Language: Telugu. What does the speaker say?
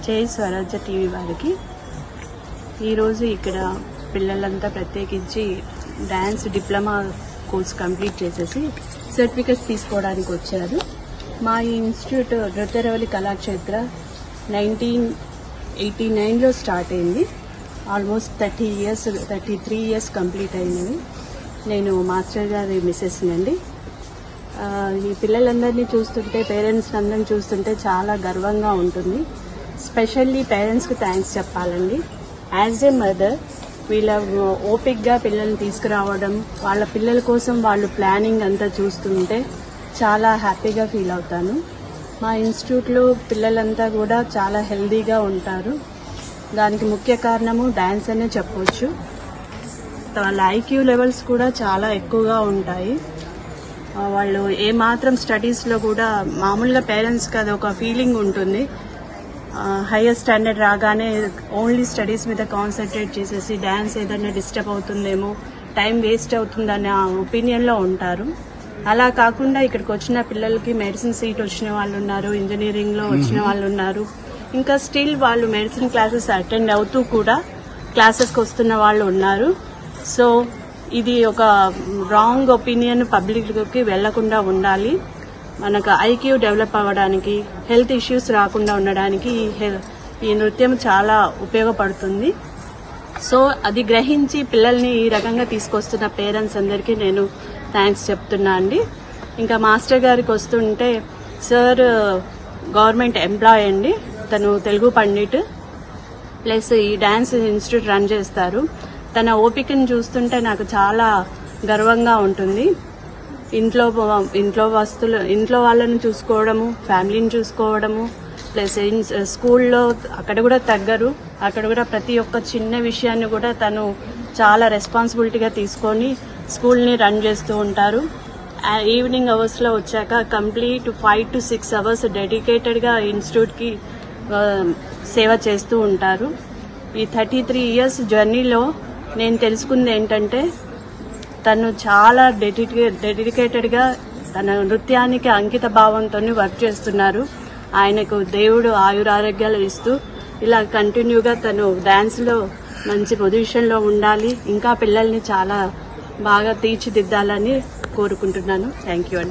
జై స్వరాజ్య టీవీ వారికి ఈరోజు ఇక్కడ పిల్లలంతా ప్రత్యేకించి డాన్స్ డిప్లొమా కోర్స్ కంప్లీట్ చేసేసి సర్టిఫికెట్స్ తీసుకోవడానికి వచ్చారు. మా ఇన్స్టిట్యూట్ నృత్యరవళి కళాక్షేత్ర 1989లో స్టార్ట్ అయింది. ఆల్మోస్ట్ 33 ఇయర్స్ కంప్లీట్ అయినవి. నేను మాస్టర్ గారి మిస్సెస్ నండి. ఈ పిల్లలందరినీ చూస్తుంటే, పేరెంట్స్ అందరినీ చూస్తుంటే చాలా గర్వంగా ఉంటుంది. స్పెషల్లీ పేరెంట్స్కి థ్యాంక్స్ చెప్పాలండి. యాజ్ ఏ మదర్ వీళ్ళ ఓపిక్గా పిల్లల్ని తీసుకురావడం, వాళ్ళ పిల్లల కోసం వాళ్ళు ప్లానింగ్ అంతా చూస్తుంటే చాలా హ్యాపీగా ఫీల్ అవుతాను. మా ఇన్స్టిట్యూట్లో పిల్లలంతా కూడా చాలా హెల్దీగా ఉంటారు. దానికి ముఖ్య కారణము డ్యాన్స్ అనే చెప్పవచ్చు. వాళ్ళ ఐక్యూ లెవెల్స్ కూడా చాలా ఎక్కువగా ఉంటాయి. వాళ్ళు ఏమాత్రం స్టడీస్లో కూడా మామూలుగా పేరెంట్స్కి అది ఒక ఫీలింగ్ ఉంటుంది. హయ్యర్ స్టాండర్డ్ రాగానే ఓన్లీ స్టడీస్ మీద కాన్సన్ట్రేట్ చేసేసి డ్యాన్స్ ఏదైనా డిస్టర్బ్ అవుతుందేమో, టైం వేస్ట్ అవుతుందనే ఒపీనియన్లో ఉంటారు. అలా కాకుండా ఇక్కడికి వచ్చిన పిల్లలకి మెడిసిన్ సీట్ వచ్చిన వాళ్ళు ఉన్నారు, ఇంజనీరింగ్లో వచ్చిన వాళ్ళు ఉన్నారు. ఇంకా స్టిల్ వాళ్ళు మెడిసిన్ క్లాసెస్ అటెండ్ అవుతూ కూడా క్లాసెస్కి వస్తున్న వాళ్ళు ఉన్నారు. సో ఇది ఒక రాంగ్ ఒపీనియన్ పబ్లిక్కి వెళ్లకుండా ఉండాలి. మనకు ఐక్యూ డెవలప్ అవ్వడానికి, హెల్త్ ఇష్యూస్ రాకుండా ఉండడానికి ఈ నృత్యం చాలా ఉపయోగపడుతుంది. సో అది గ్రహించి పిల్లల్ని ఈ రకంగా తీసుకొస్తున్న పేరెంట్స్ అందరికీ నేను థ్యాంక్స్ చెప్తున్నా అండి. ఇంకా మాస్టర్ గారికి వస్తుంటే, సార్ గవర్నమెంట్ ఎంప్లాయ్ అండి. తను తెలుగు పండిట్ ప్లస్ ఈ డాన్స్ ఇన్స్టిట్యూట్ రన్ చేస్తారు. తన ఓపికను చూస్తుంటే నాకు చాలా గర్వంగా ఉంటుంది. ఇంట్లో వాళ్ళని చూసుకోవడము, ఫ్యామిలీని చూసుకోవడము, ప్లస్ స్కూల్లో అక్కడ కూడా తగ్గరు. అక్కడ కూడా ప్రతి ఒక్క చిన్న విషయాన్ని కూడా తను చాలా రెస్పాన్సిబిలిటీగా తీసుకొని స్కూల్ని రన్ చేస్తూ ఉంటారు. ఈవినింగ్ అవర్స్లో వచ్చాక కంప్లీట్ 5 to 6 అవర్స్ డెడికేటెడ్గా ఇన్స్టిట్యూట్కి సేవ చేస్తూ ఉంటారు. ఈ 33 ఇయర్స్ జర్నీలో నేను తెలుసుకుంది ఏంటంటే, తను చాలా డెడికేటెడ్గా తన నృత్యానికి అంకిత భావంతో వర్క్ చేస్తున్నారు. ఆయనకు దేవుడు ఆయురారోగ్యాలు ఇస్తూ ఇలా కంటిన్యూగా తను డాన్స్లో మంచి పొజిషన్లో ఉండాలి. ఇంకా పిల్లల్ని చాలా బాగా తీర్చిదిద్దాలని కోరుకుంటున్నాను. థ్యాంక్ యూ అండి.